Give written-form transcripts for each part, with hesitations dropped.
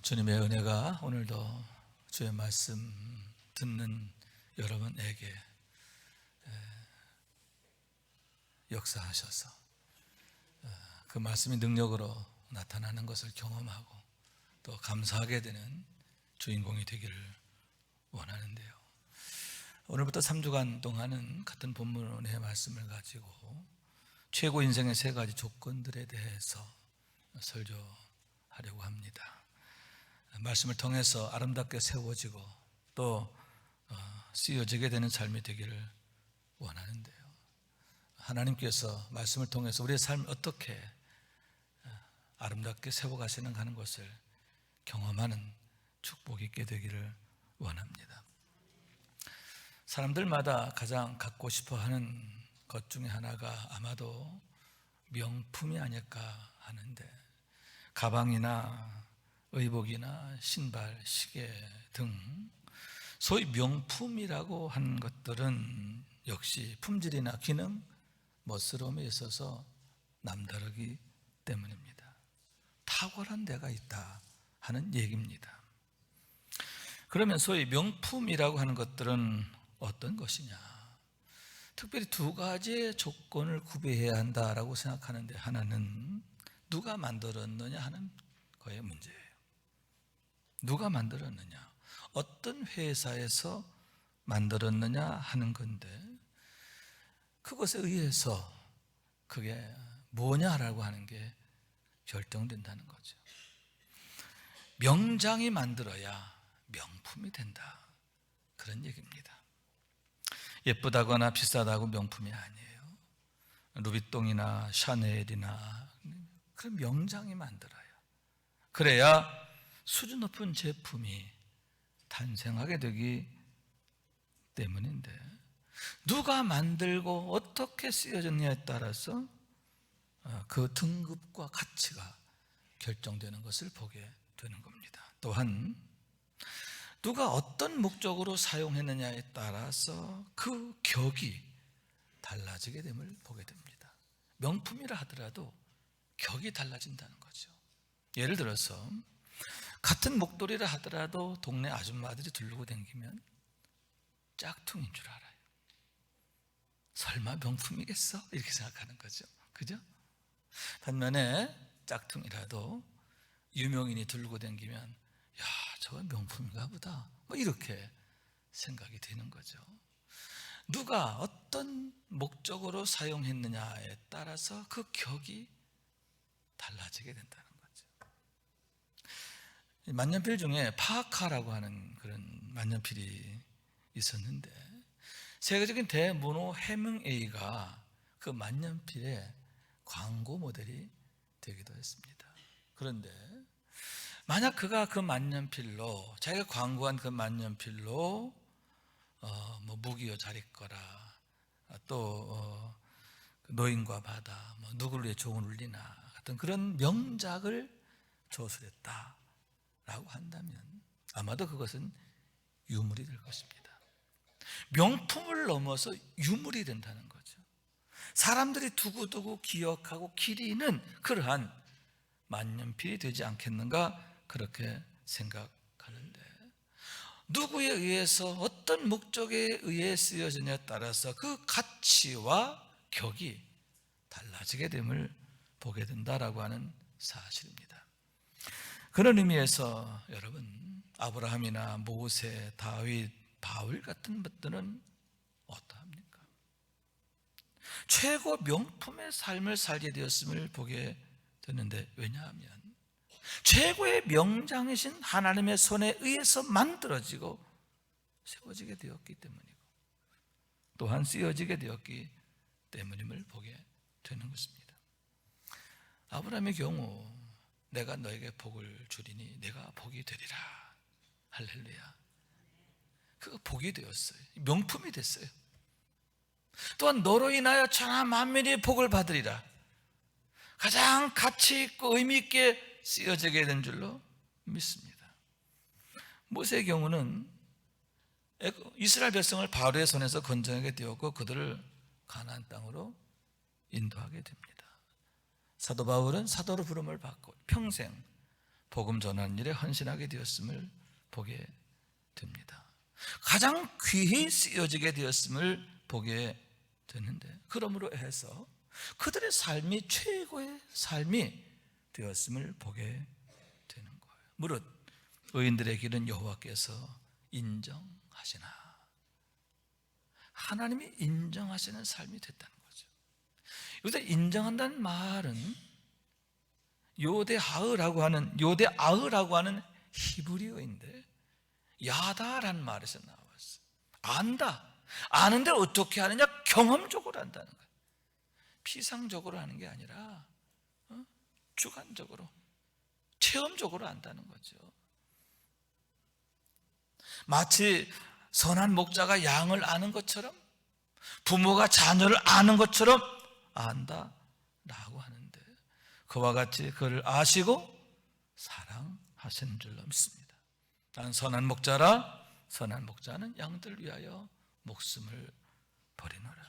주님의 은혜가 오늘도 주의 말씀 듣는 여러분에게 역사하셔서 그 말씀이 능력으로 나타나는 것을 경험하고 또 감사하게 되는 주인공이 되기를 원하는데요. 오늘부터 3주간 동안은 같은 본문의 말씀을 가지고 최고 인생의 3가지 조건들에 대해서 설교하려고 합니다. 말씀을 통해서 아름답게 세워지고 또 쓰여지게 되는 삶이 되기를 원하는데요. 하나님께서 말씀을 통해서 우리의 삶을 어떻게 아름답게 세워가시는가 하는 것을 경험하는 축복이 있게 되기를 원합니다. 사람들마다 가장 갖고 싶어하는 것 중에 하나가 아마도 명품이 아닐까 하는데, 가방이나 의복이나 신발, 시계 등 소위 명품이라고 하는 것들은 역시 품질이나 기능, 멋스러움에 있어서 남다르기 때문입니다. 탁월한 데가 있다 하는 얘기입니다. 그러면 소위 명품이라고 하는 것들은 어떤 것이냐? 특별히 2가지의 조건을 구비해야 한다라고 생각하는데, 하나는 누가 만들었느냐 하는 거의 문제예요. 누가 만들었느냐, 어떤 회사에서 만들었느냐 하는 건데, 그것에 의해서 그게 뭐냐라고 하는 게 결정된다는 거죠. 명장이 만들어야 명품이 된다, 그런 얘기입니다. 예쁘다거나 비싸다고 명품이 아니에요. 루비통이나 샤넬이나 그런 명장이 만들어요. 그래야 수준 높은 제품이 탄생하게 되기 때문인데, 누가 만들고 어떻게 쓰여졌냐에 따라서 그 등급과 가치가 결정되는 것을 보게 되는 겁니다. 또한 누가 어떤 목적으로 사용했느냐에 따라서 그 격이 달라지게 됨을 보게 됩니다. 명품이라 하더라도 격이 달라진다는 거죠. 예를 들어서 같은 목도리라 하더라도 동네 아줌마들이 두르고 다니면 짝퉁인 줄 알아요. 설마 명품이겠어? 이렇게 생각하는 거죠. 그죠? 반면에 짝퉁이라도 유명인이 들고 다니면 야, 저건 명품인가 보다, 뭐 이렇게 생각이 되는 거죠. 누가 어떤 목적으로 사용했느냐에 따라서 그 격이 달라지게 된다는 거죠. 만년필 중에 파카라고 하는 그런 만년필이 있었는데, 세계적인 대문호 해밍웨이가 그 만년필의 광고 모델이 되기도 했습니다. 그런데 만약 그가 그 만년필로, 자기가 광고한 그 만년필로 뭐 무기여 잘 있거라, 또 노인과 바다, 뭐 누구를 위해 종을 울리나 같은 그런 명작을 조술했다라고 한다면 아마도 그것은 유물이 될 것입니다. 명품을 넘어서 유물이 된다는 거죠. 사람들이 두고두고 기억하고 기리는 그러한 만년필이 되지 않겠는가, 그렇게 생각하는데, 누구에 의해서 어떤 목적에 의해 쓰여지냐에 따라서 그 가치와 격이 달라지게 됨을 보게 된다라고 하는 사실입니다. 그런 의미에서 여러분, 아브라함이나 모세, 다윗, 바울 같은 것들은 어떠합니까? 최고 명품의 삶을 살게 되었음을 보게 되는데, 왜냐하면 최고의 명장이신 하나님의 손에 의해서 만들어지고 세워지게 되었기 때문이고, 또한 쓰여지게 되었기 때문임을 보게 되는 것입니다. 아브라함의 경우 내가 너에게 복을 주리니 내가 복이 되리라, 할렐루야. 그가 복이 되었어요. 명품이 됐어요. 또한 너로 인하여 천하 만민이 복을 받으리라, 가장 가치 있고 의미 있게 쓰여지게 된 줄로 믿습니다. 모세의 경우는 이스라엘 백성을 바로의 손에서 건져내게 되었고 그들을 가나안 땅으로 인도하게 됩니다. 사도 바울은 사도로 부름을 받고 평생 복음 전하는 일에 헌신하게 되었음을 보게 됩니다. 가장 귀히 쓰여지게 되었음을 보게 되는데, 그러므로 해서 그들의 삶이 최고의 삶이 되었음을 보게 되는 거예요. 무릇 의인들의 길은 여호와께서 인정하시나, 하나님이 인정하시는 삶이 됐다는 거죠. 여기서 인정한다는 말은 요데아흐라고 하는 히브리어인데 야다라는 말에서 나왔어요. 안다. 아는데 어떻게 하느냐? 경험적으로 한다는 거예요. 피상적으로 하는 게 아니라 주관적으로, 체험적으로 한다는 거죠. 마치 선한 목자가 양을 아는 것처럼, 부모가 자녀를 아는 것처럼 안다라고 하는데, 그와 같이 그를 아시고 사랑하시는 줄로 믿습니다. 나는 선한 목자라, 선한 목자는 양들 위하여 목숨을 버리노라.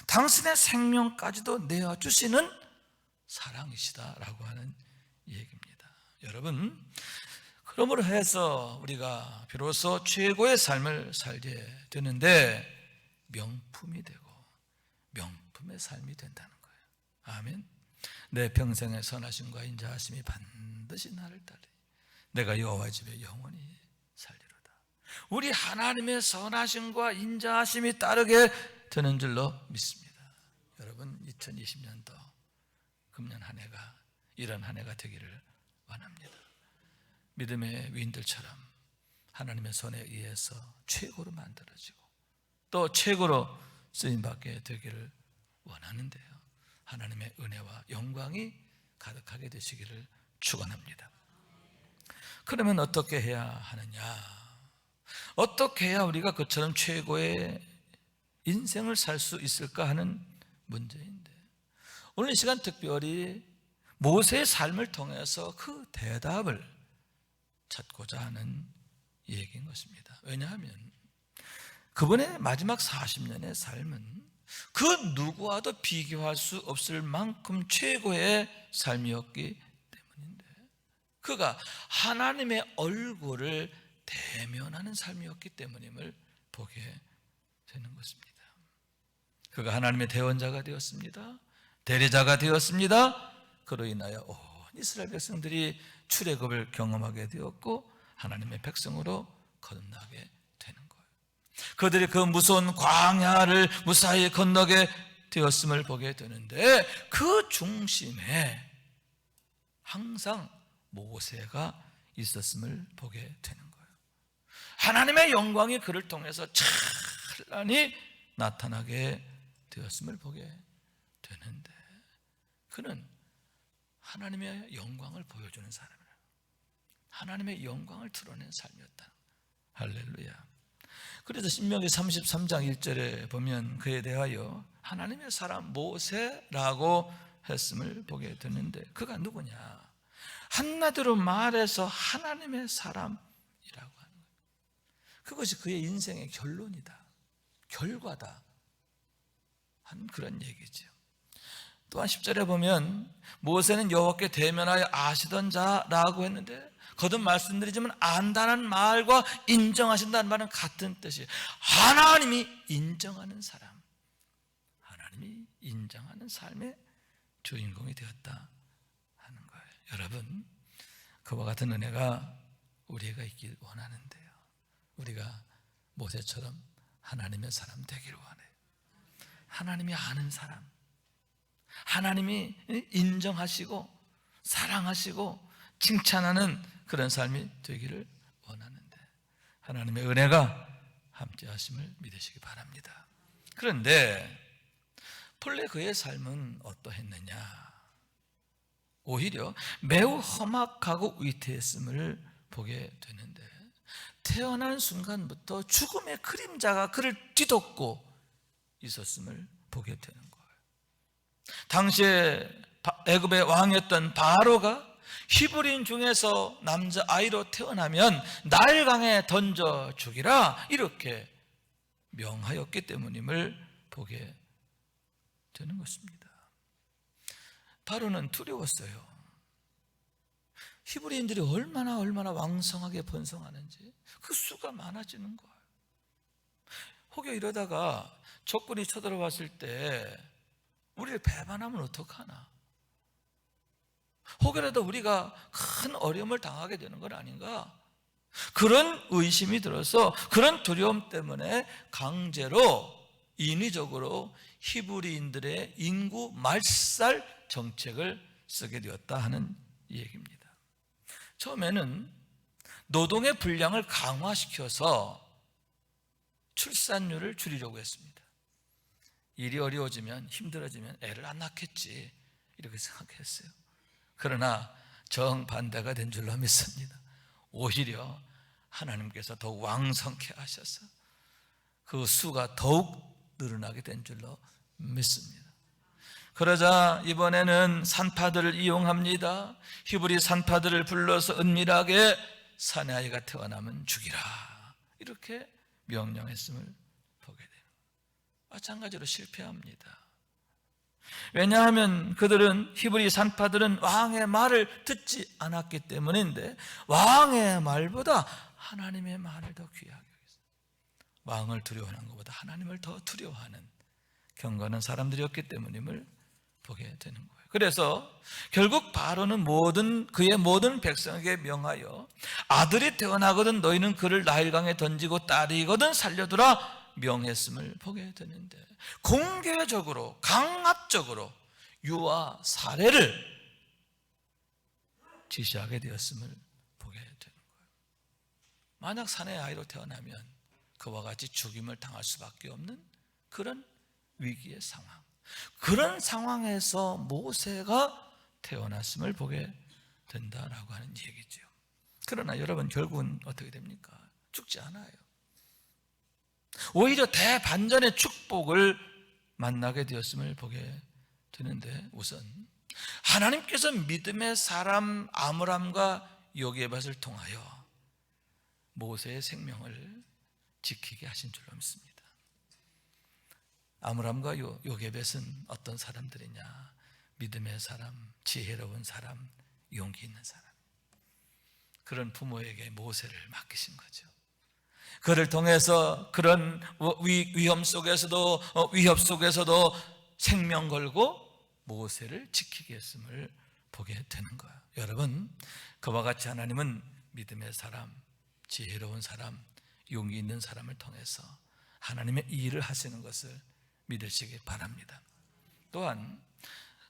당신의 생명까지도 내어주시는 사랑이시다라고 하는 얘기입니다. 여러분, 그러므로 해서 우리가 비로소 최고의 삶을 살게 되는데 명품이 되고 명품의 삶이 된다는 거예요. 아멘. 내 평생의 선하심과 인자하심이 반드시 나를 따르니 내가 여호와 집에 영원히 살리로다. 우리 하나님의 선하심과 인자하심이 따르게 되는 줄로 믿습니다. 여러분, 2020년도 금년 한 해가 이런 한 해가 되기를 원합니다. 믿음의 위인들처럼 하나님의 손에 의해서 최고로 만들어지고 또 최고로 쓰임받게 되기를 원하는데요, 하나님의 은혜와 영광이 가득하게 되시기를 축원합니다. 그러면 어떻게 해야 하느냐? 어떻게 해야 우리가 그처럼 최고의 인생을 살 수 있을까 하는 문제인데, 오늘 이 시간 특별히 모세의 삶을 통해서 그 대답을 찾고자 하는 얘기인 것입니다. 왜냐하면 그분의 마지막 40년의 삶은 그 누구와도 비교할 수 없을 만큼 최고의 삶이었기 때문인데, 그가 하나님의 얼굴을 대면하는 삶이었기 때문임을 보게 되는 것입니다. 그가 하나님의 대언자가 되었습니다. 대리자가 되었습니다. 그로 인하여 온 이스라엘 백성들이 출애굽을 경험하게 되었고 하나님의 백성으로 거듭나게 되는 거예요. 그들이 그 무서운 광야를 무사히 건너게 되었음을 보게 되는데, 그 중심에 항상 모세가 있었음을 보게 되는 거예요. 하나님의 영광이 그를 통해서 찬란히 나타나게 되었음을 보게 되는데, 그는 하나님의 영광을 보여주는 사람이에요. 하나님의 영광을 드러낸 삶이었다. 할렐루야. 그래서 신명기 33장 1절에 보면 그에 대하여 하나님의 사람 모세라고 했음을 보게 되는데, 그가 누구냐? 한마디로 말해서 하나님의 사람이라고 하는 거예요. 그것이 그의 인생의 결론이다, 결과다 한 그런 얘기죠. 또한 10절에 보면 모세는 여호와께 대면하여 아시던 자라고 했는데, 거듭 말씀드리지만 안다는 말과 인정하신다는 말은 같은 뜻이에요. 하나님이 인정하는 사람, 하나님이 인정하는 삶의 주인공이 되었다 하는 거예요. 여러분, 그와 같은 은혜가 우리가 있길 원하는데요, 우리가 모세처럼 하나님의 사람 되기를 원해요. 하나님이 아는 사람, 하나님이 인정하시고 사랑하시고 칭찬하는 그런 삶이 되기를 원하는데, 하나님의 은혜가 함께 하심을 믿으시기 바랍니다. 그런데 본래 그의 삶은 어떠했느냐? 오히려 매우 험악하고 위태했음을 보게 되는데, 태어난 순간부터 죽음의 그림자가 그를 뒤덮고 있었음을 보게 되는 거예요. 당시에 애굽의 왕이었던 바로가 히브리인 중에서 남자아이로 태어나면 나일강에 던져 죽이라 이렇게 명하였기 때문임을 보게 되는 것입니다. 바로는 두려웠어요. 히브리인들이 얼마나 왕성하게 번성하는지 그 수가 많아지는 거예요. 혹여 이러다가 적군이 쳐들어왔을 때 우리를 배반하면 어떡하나? 혹여라도 우리가 큰 어려움을 당하게 되는 건 아닌가? 그런 의심이 들어서 그런 두려움 때문에 강제로 인위적으로 히브리인들의 인구 말살 정책을 쓰게 되었다 하는 얘기입니다. 처음에는 노동의 분량을 강화시켜서 출산율을 줄이려고 했습니다. 일이 어려워지면 힘들어지면 애를 안 낳겠지 이렇게 생각했어요. 그러나 정반대가 된 줄로 믿습니다. 오히려 하나님께서 더욱 왕성케 하셔서 그 수가 더욱 늘어나게 된 줄로 믿습니다. 그러자 이번에는 산파들을 이용합니다. 히브리 산파들을 불러서 은밀하게 사내 아이가 태어나면 죽이라 이렇게 명령했음을 보게 돼요. 마찬가지로 실패합니다. 왜냐하면 그들은 히브리 산파들은 왕의 말을 듣지 않았기 때문인데 왕의 말보다 하나님의 말을 더 귀하게 여겼어요. 왕을 두려워하는 것보다 하나님을 더 두려워하는 경건한 사람들이었기 때문임을 보게 되는 거예요. 그래서 결국 바로는 그의 모든 백성에게 명하여 아들이 태어나거든 너희는 그를 나일강에 던지고 딸이거든 살려두라 명했음을 보게 되는데 공개적으로 강압적으로 유아 살해를 지시하게 되었음을 보게 되는 거예요. 만약 사내 아이로 태어나면 그와 같이 죽임을 당할 수밖에 없는 그런 위기의 상황, 그런 상황에서 모세가 태어났음을 보게 된다라고 하는 얘기죠. 그러나 여러분 결국은 어떻게 됩니까? 죽지 않아요. 오히려 대반전의 축복을 만나게 되었음을 보게 되는데 우선 하나님께서 믿음의 사람 아므람과 요게벳을 통하여 모세의 생명을 지키게 하신 줄로 믿습니다. 아므람과 요게벳은 어떤 사람들이냐? 믿음의 사람, 지혜로운 사람, 용기 있는 사람. 그런 부모에게 모세를 맡기신 거죠. 그를 통해서 그런 위험 속에서도 위협 속에서도 생명 걸고 모세를 지키게 했음을 보게 되는 거예요. 여러분, 그와 같이 하나님은 믿음의 사람, 지혜로운 사람, 용기 있는 사람을 통해서 하나님의 이 일을 하시는 것을 믿으시기 바랍니다. 또한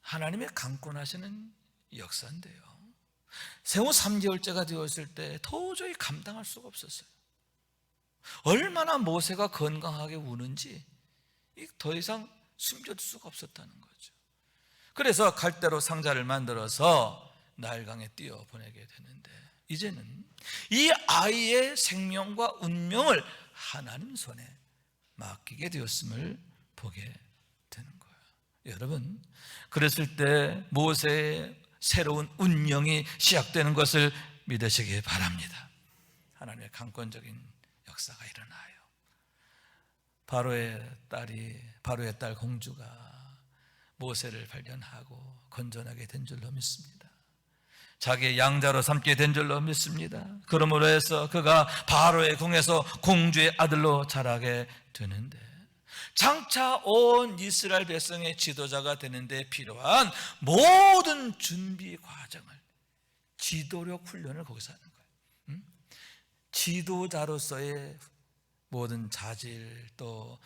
하나님의 강권하시는 역사인데요, 생후 3개월째가 되었을 때 도저히 감당할 수가 없었어요. 얼마나 모세가 건강하게 우는지 더 이상 숨길 수가 없었다는 거죠. 그래서 갈대로 상자를 만들어서 나일강에 띄워 보내게 되는데 이제는 이 아이의 생명과 운명을 하나님 손에 맡기게 되었음을 보게 되는 거예요. 여러분, 그랬을 때 모세의 새로운 운명이 시작되는 것을 믿으시기 바랍니다. 하나님의 강권적인 역사가 일어나요. 바로의 딸 공주가 모세를 발견하고 건전하게 된 줄로 믿습니다. 자기의 양자로 삼게 된 줄로 믿습니다. 그러므로 해서 그가 바로의 궁에서 공주의 아들로 자라게 되는데 장차 온 이스라엘 백성의 지도자가 되는데 필요한 모든 준비 과정을, 지도력 훈련을 거기서 하는 거예요. 지도자로서의 모든 자질 또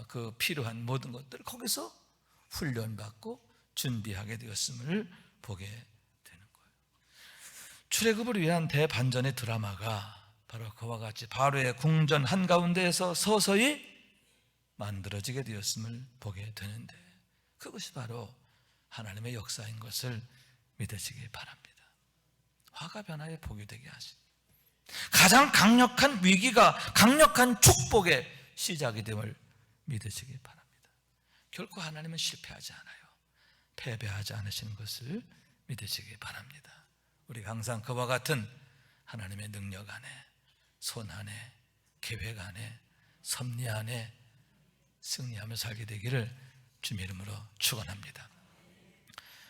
그 필요한 모든 것들을 거기서 훈련받고 준비하게 되었음을 보게 되는 거예요. 출애굽을 위한 대반전의 드라마가 바로 그와 같이 바로의 궁전 한가운데에서 서서히 만들어지게 되었음을 보게 되는데 그것이 바로 하나님의 역사인 것을 믿으시기 바랍니다. 화가 변화에 복이 되게 하신 가장 강력한 위기가 강력한 축복의 시작이 됨을 믿으시기 바랍니다. 결코 하나님은 실패하지 않아요. 패배하지 않으시는 것을 믿으시기 바랍니다. 우리가 항상 그와 같은 하나님의 능력 안에, 손 안에, 계획 안에, 섭리 안에 승리하며 살게 되기를 주님의 이름으로 축원합니다.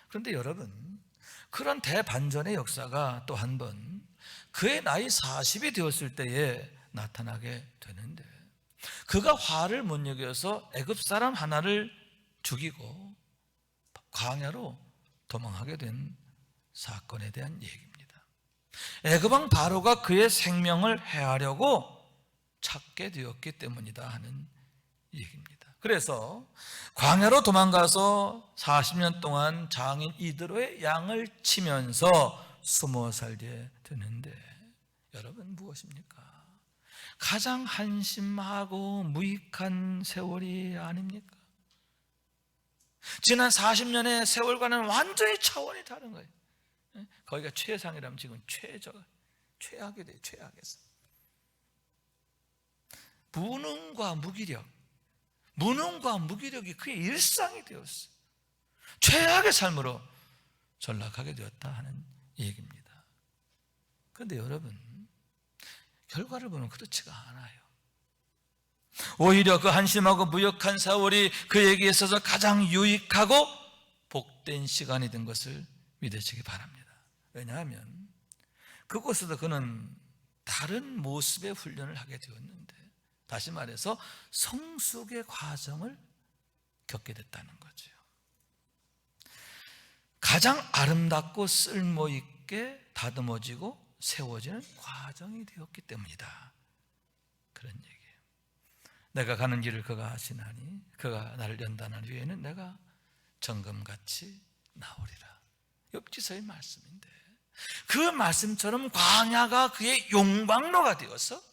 그런데 여러분, 그런 대반전의 역사가 또 한 번 그의 나이 40이 되었을 때에 나타나게 되는데, 그가 화를 못 이겨서 애굽 사람 하나를 죽이고 광야로 도망하게 된 사건에 대한 얘기입니다. 애굽 왕 바로가 그의 생명을 해하려고 찾게 되었기 때문이다 하는 얘기입니다. 그래서 광야로 도망가서 40년 동안 장인 이드로의 양을 치면서 숨어 살게 되는데, 여러분 무엇입니까? 가장 한심하고 무익한 세월이 아닙니까? 지난 40년의 세월과는 완전히 차원이 다른 거예요. 거기가 최상이라면 지금 최악이 돼요. 최악에서 무능과 무기력이 그의 일상이 되었어요. 최악의 삶으로 전락하게 되었다 하는 얘기입니다. 그런데 여러분, 결과를 보면 그렇지가 않아요. 오히려 그 한심하고 무역한 세월이 그에게 있어서 가장 유익하고 복된 시간이 된 것을 믿으시기 바랍니다. 왜냐하면 그곳에서 그는 다른 모습의 훈련을 하게 되었는데, 다시 말해서 성숙의 과정을 겪게 됐다는 거죠. 가장 아름답고 쓸모있게 다듬어지고 세워지는 과정이 되었기 때문이다, 그런 얘기예요. 내가 가는 길을 그가 아시나니 그가 나를 연단한 후에는 내가 정금같이 나오리라. 욥기서의 말씀인데, 그 말씀처럼 광야가 그의 용광로가 되어서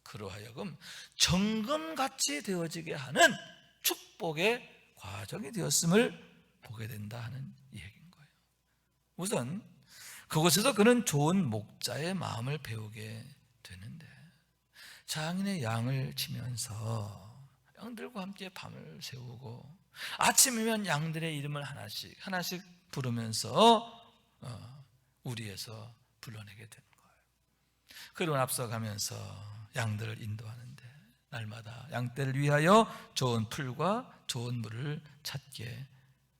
그로 하여금 정금같이 되어지게 하는 축복의 과정이 되었음을 보게 된다 하는 얘기인 거예요. 우선 그곳에서 그는 좋은 목자의 마음을 배우게 되는데, 장인의 양을 치면서 양들과 함께 밤을 새우고 아침이면 양들의 이름을 하나씩 부르면서 우리에서 불러내게 되는 거예요. 그리고 앞서가면서 양들을 인도하는데 날마다 양떼를 위하여 좋은 풀과 좋은 물을 찾게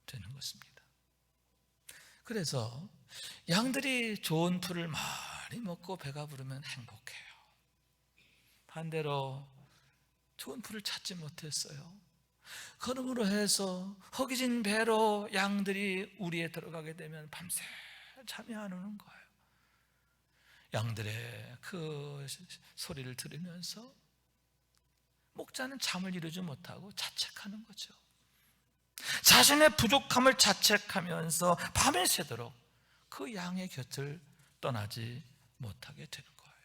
되는 것입니다. 그래서 양들이 좋은 풀을 많이 먹고 배가 부르면 행복해요. 반대로 좋은 풀을 찾지 못했어요. 그러므로 해서 허기진 배로 양들이 우리에 들어가게 되면 밤새 잠이 안 오는 거예요. 양들의 그 소리를 들으면서 목자는 잠을 이루지 못하고 자책하는 거죠. 자신의 부족함을 자책하면서 밤에 새도록 그 양의 곁을 떠나지 못하게 되는 거예요.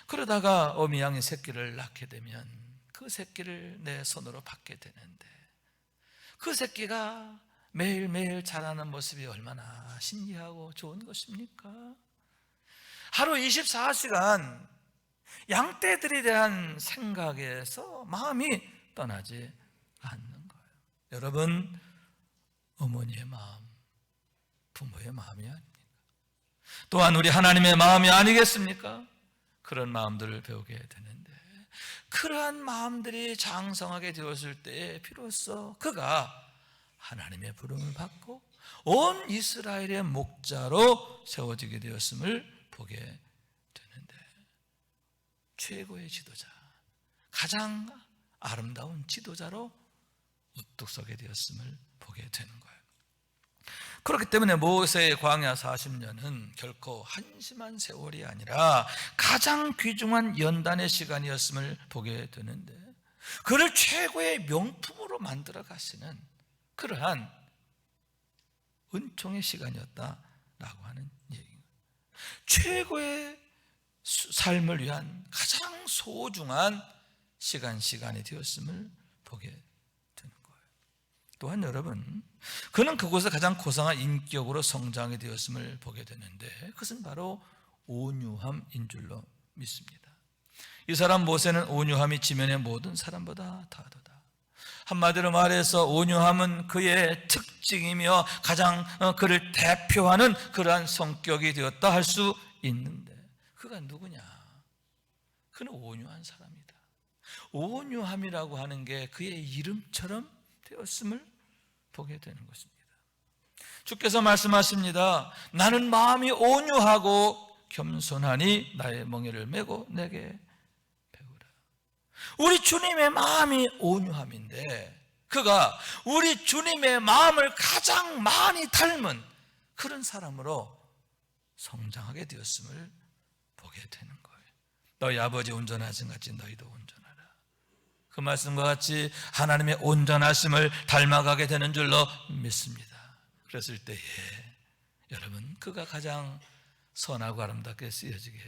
그러다가 어미 양이 새끼를 낳게 되면 그 새끼를 내 손으로 받게 되는데, 그 새끼가 매일매일 자라는 모습이 얼마나 신기하고 좋은 것입니까? 하루 24시간 양떼들에 대한 생각에서 마음이 떠나지 않는 거예요. 여러분, 어머니의 마음, 부모의 마음이 아닙니까? 또한 우리 하나님의 마음이 아니겠습니까? 그런 마음들을 배우게 되는데, 그러한 마음들이 장성하게 되었을 때 비로소 그가 하나님의 부름을 받고 온 이스라엘의 목자로 세워지게 되었음을 보게 되는데, 최고의 지도자, 가장 아름다운 지도자로 우뚝 서게 되었음을 보게 되는 거예요. 그렇기 때문에 모세의 광야 40년은 결코 한심한 세월이 아니라 가장 귀중한 연단의 시간이었음을 보게 되는데, 그를 최고의 명품으로 만들어 가시는 그러한 은총의 시간이었다라고 하는 얘기입니다. 최고의 삶을 위한 가장 소중한 시간이 되었음을 보게 되는 거예요. 또한 여러분, 그는 그곳에 가장 고상한 인격으로 성장이 되었음을 보게 되는데, 그것은 바로 온유함인 줄로 믿습니다. 이 사람 모세는 온유함이 지면의 모든 사람보다 다하도다. 한마디로 말해서 온유함은 그의 특징이며 가장 그를 대표하는 그러한 성격이 되었다 할 수 있는데, 그가 누구냐? 그는 온유한 사람이다. 온유함이라고 하는 게 그의 이름처럼 되었음을 보게 되는 것입니다. 주께서 말씀하십니다. 나는 마음이 온유하고 겸손하니 나의 멍에를 메고 내게 배우라. 우리 주님의 마음이 온유함인데 그가 우리 주님의 마음을 가장 많이 닮은 그런 사람으로 성장하게 되었음을 보게 되는 거예요. 너희 아버지 운전하신 같이 너희도 운전하라. 그 말씀과 같이 하나님의 온전하심을 닮아가게 되는 줄로 믿습니다. 그랬을 때에 여러분 그가 가장 선하고 아름답게 쓰여지게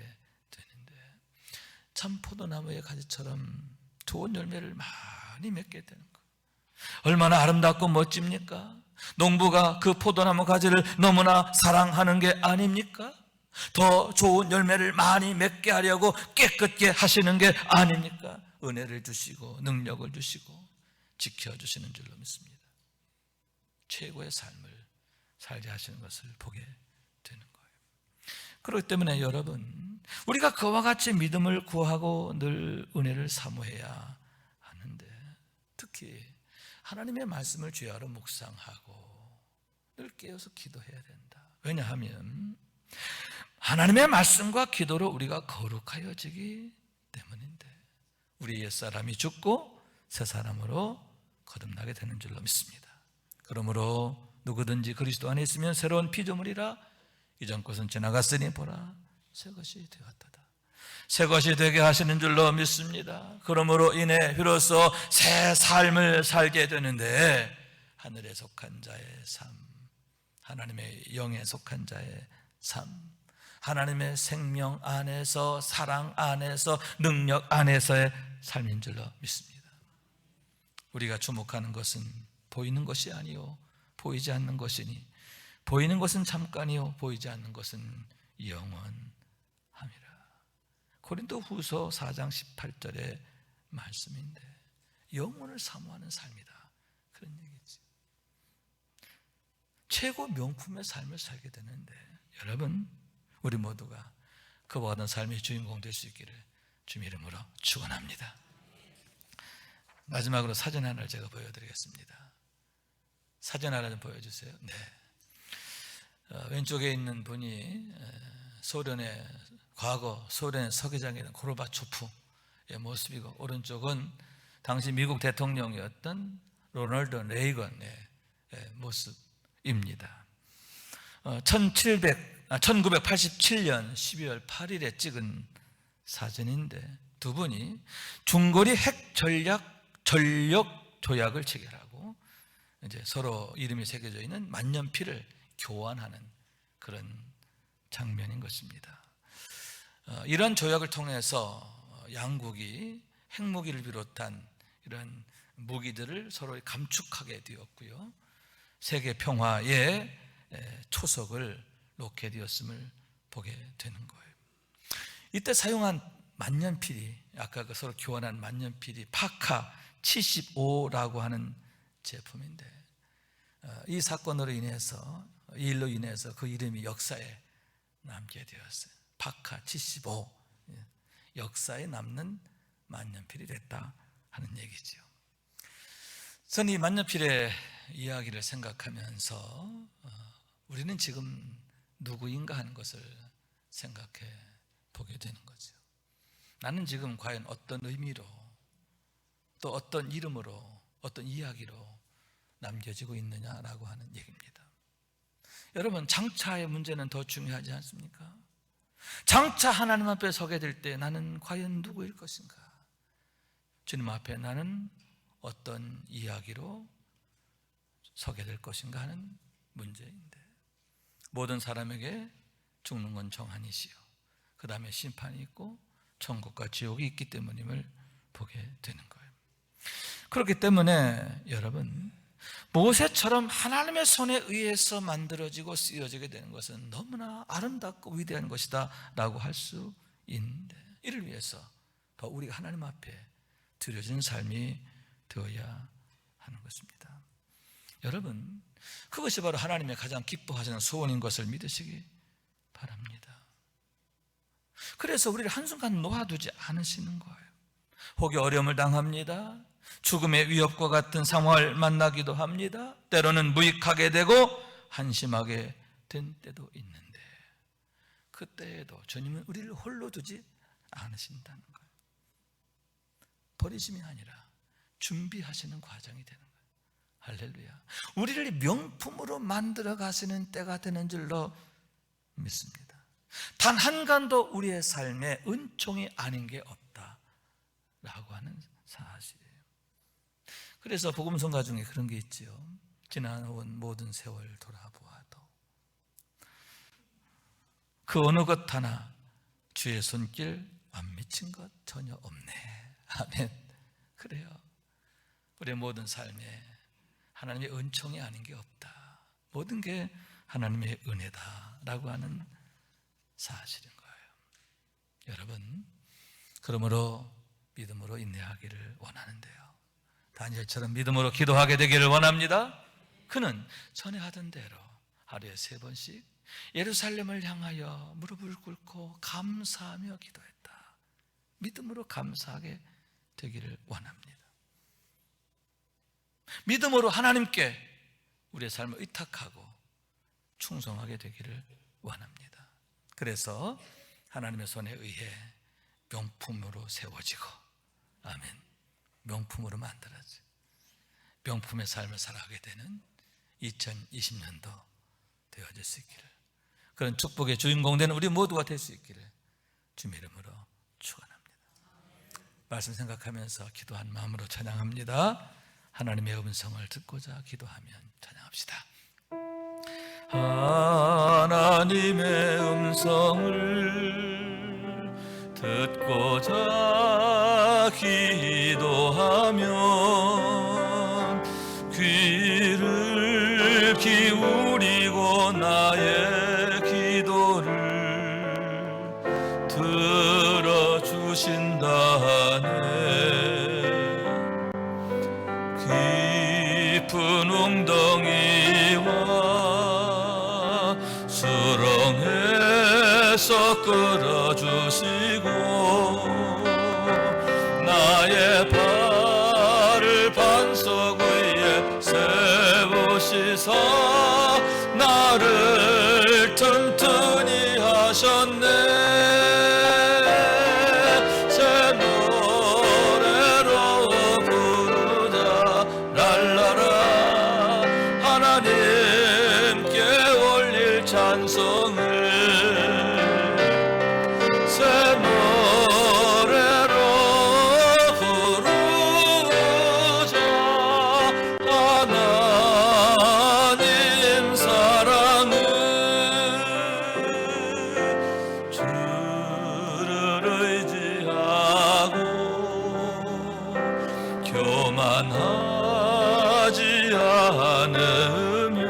되는데 참 포도나무의 가지처럼 좋은 열매를 많이 맺게 되는 거예요. 얼마나 아름답고 멋집니까? 농부가 그 포도나무 가지를 너무나 사랑하는 게 아닙니까? 더 좋은 열매를 많이 맺게 하려고 깨끗게 하시는 게 아닙니까? 은혜를 주시고 능력을 주시고 지켜주시는 줄로 믿습니다. 최고의 삶을 살게 하시는 것을 보게 되는 거예요. 그렇기 때문에 여러분 우리가 그와 같이 믿음을 구하고 늘 은혜를 사모해야 하는데 특히 하나님의 말씀을 주야로 묵상하고 늘 깨어서 기도해야 된다. 왜냐하면 하나님의 말씀과 기도로 우리가 거룩하여지기 때문인데 우리 옛사람이 죽고 새 사람으로 거듭나게 되는 줄로 믿습니다. 그러므로 누구든지 그리스도 안에 있으면 새로운 피조물이라 이전 것은 지나갔으니 보라 새 것이 되었도다. 새 것이 되게 하시는 줄로 믿습니다. 그러므로 인해 비로소 새 삶을 살게 되는데 하늘에 속한 자의 삶, 하나님의 영에 속한 자의 삶, 하나님의 생명 안에서 사랑 안에서 능력 안에서의 삶인 줄로 믿습니다. 우리가 주목하는 것은 보이는 것이 아니요 보이지 않는 것이니 보이는 것은 잠깐이요 보이지 않는 것은 영원함이라. 고린도 후서 4장 18절의 말씀인데 영혼을 사모하는 삶이다 그런 얘기지. 최고 명품의 삶을 살게 되는데 여러분 우리 모두가 그와 같은 삶의 주인공 될 수 있기를 주님 이름으로 축원합니다. 마지막으로 사진 하나를 제가 보여드리겠습니다. 사진 하나 좀 보여주세요. 네. 왼쪽에 있는 분이 소련의 과거 소련의 서기장이던 고르바초프의 모습이고 오른쪽은 당시 미국 대통령이었던 로널드 레이건의 모습입니다. 1987년 12월 8일에 찍은 사진인데 두 분이 중거리 핵 전력 조약을 체결하고 이제 서로 이름이 새겨져 있는 만년필을 교환하는 그런 장면인 것입니다. 이런 조약을 통해서 양국이 핵무기를 비롯한 이런 무기들을 서로 감축하게 되었고요. 세계 평화의 초석을 놓게 되었음을 보게 되는 거예요. 이때 사용한 만년필이 아까 그 서로 교환한 만년필이 파카 75라고 하는 제품인데 이 사건으로 인해서 이 일로 인해서 그 이름이 역사에 남게 되었어요. 파카 75 역사에 남는 만년필이 됐다 하는 얘기죠. 저는 이 만년필의 이야기를 생각하면서 우리는 지금 누구인가 하는 것을 생각해 보게 되는 거죠. 나는 지금 과연 어떤 의미로 또 어떤 이름으로 어떤 이야기로 남겨지고 있느냐라고 하는 얘기입니다. 여러분 장차의 문제는 더 중요하지 않습니까? 장차 하나님 앞에 서게 될 때 나는 과연 누구일 것인가? 주님 앞에 나는 어떤 이야기로 서게 될 것인가 하는 문제인데 모든 사람에게 죽는 건 정한이시요 그 다음에 심판이 있고 천국과 지옥이 있기 때문임을 보게 되는 거예요. 그렇기 때문에 여러분 모세처럼 하나님의 손에 의해서 만들어지고 쓰여지게 되는 것은 너무나 아름답고 위대한 것이다 라고 할 수 있는데 이를 위해서 더 우리가 하나님 앞에 드려진 삶이 되어야 하는 것입니다. 여러분 그것이 바로 하나님의 가장 기뻐하시는 소원인 것을 믿으시기 바랍니다. 그래서 우리를 한순간 놓아두지 않으시는 거예요. 혹이 어려움을 당합니다. 죽음의 위협과 같은 상황을 만나기도 합니다. 때로는 무익하게 되고 한심하게 된 때도 있는데, 그때에도 주님은 우리를 홀로 두지 않으신다는 거예요. 버리심이 아니라 준비하시는 과정이 되는 거예요. 할렐루야. 우리를 명품으로 만들어 가시는 때가 되는 줄로 믿습니다. 단 한간도 우리의 삶에 은총이 아닌 게 없다라고 하는 사실이에요. 그래서 복음성가 중에 그런 게 있지요. 지나온 모든 세월 돌아보아도 그 어느 것 하나 주의 손길 안 미친 것 전혀 없네. 아멘. 그래요. 우리의 모든 삶에 하나님의 은총이 아닌 게 없다. 모든 게 하나님의 은혜다라고 하는 사실인 거예요. 여러분, 그러므로 믿음으로 인내하기를 원하는데요, 다니엘처럼 믿음으로 기도하게 되기를 원합니다. 그는 전에 하던 대로 하루에 3번씩 예루살렘을 향하여 무릎을 꿇고 감사하며 기도했다. 믿음으로 감사하게 되기를 원합니다. 믿음으로 하나님께 우리의 삶을 의탁하고 충성하게 되기를 원합니다. 그래서 하나님의 손에 의해 명품으로 세워지고, 아멘, 명품으로 만들어지, 명품의 삶을 살아가게 되는 2020년도 되어질 수 있기를, 그런 축복의 주인공 되는 우리 모두가 될 수 있기를 주님의 이름으로 축원합니다. 말씀 생각하면서 기도한 마음으로 찬양합니다. 하나님의 음성을 듣고자 기도하면 찬양합시다. 하나님의 음성을 듣고자 기도하면 귀를 기울이고 나의 기도를 들어주신다네. 깊은 웅덩이와 수렁에서 끌어주시고 나의 발을 반석 위에 세우시사 나를 튼튼히 하셨네. 교만하지 않으며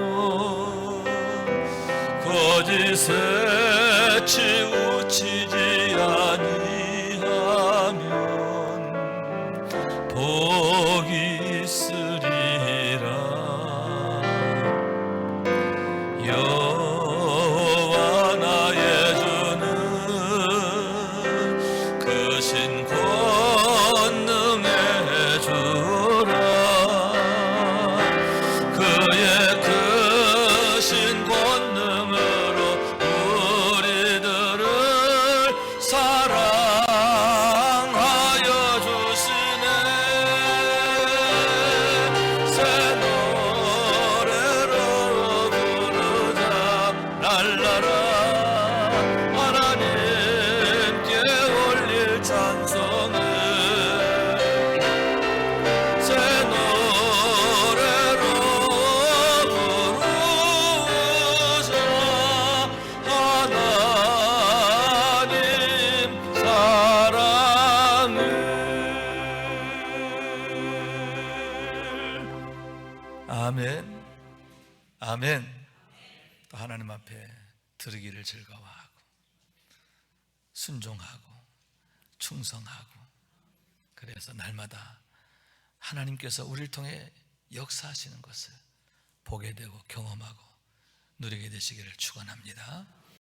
거짓에 치우치지 아니하면 복이 있으리라. 여호와 나의 주는 크신 권능의 주라. 그의 크신 권능으로 우리들을 사랑하여 주시네. 새 노래로 부르자 날라라. 하나님께 올릴 찬송을 새 노래로 부르자. 하나님 사랑을. 아멘. 아멘. 또 하나님 앞에 드리기를 즐거워하고 순종하고 충성하고, 그래서 날마다 하나님께서 우리를 통해 역사하시는 것을 보게 되고 경험하고 누리게 되시기를 축원합니다.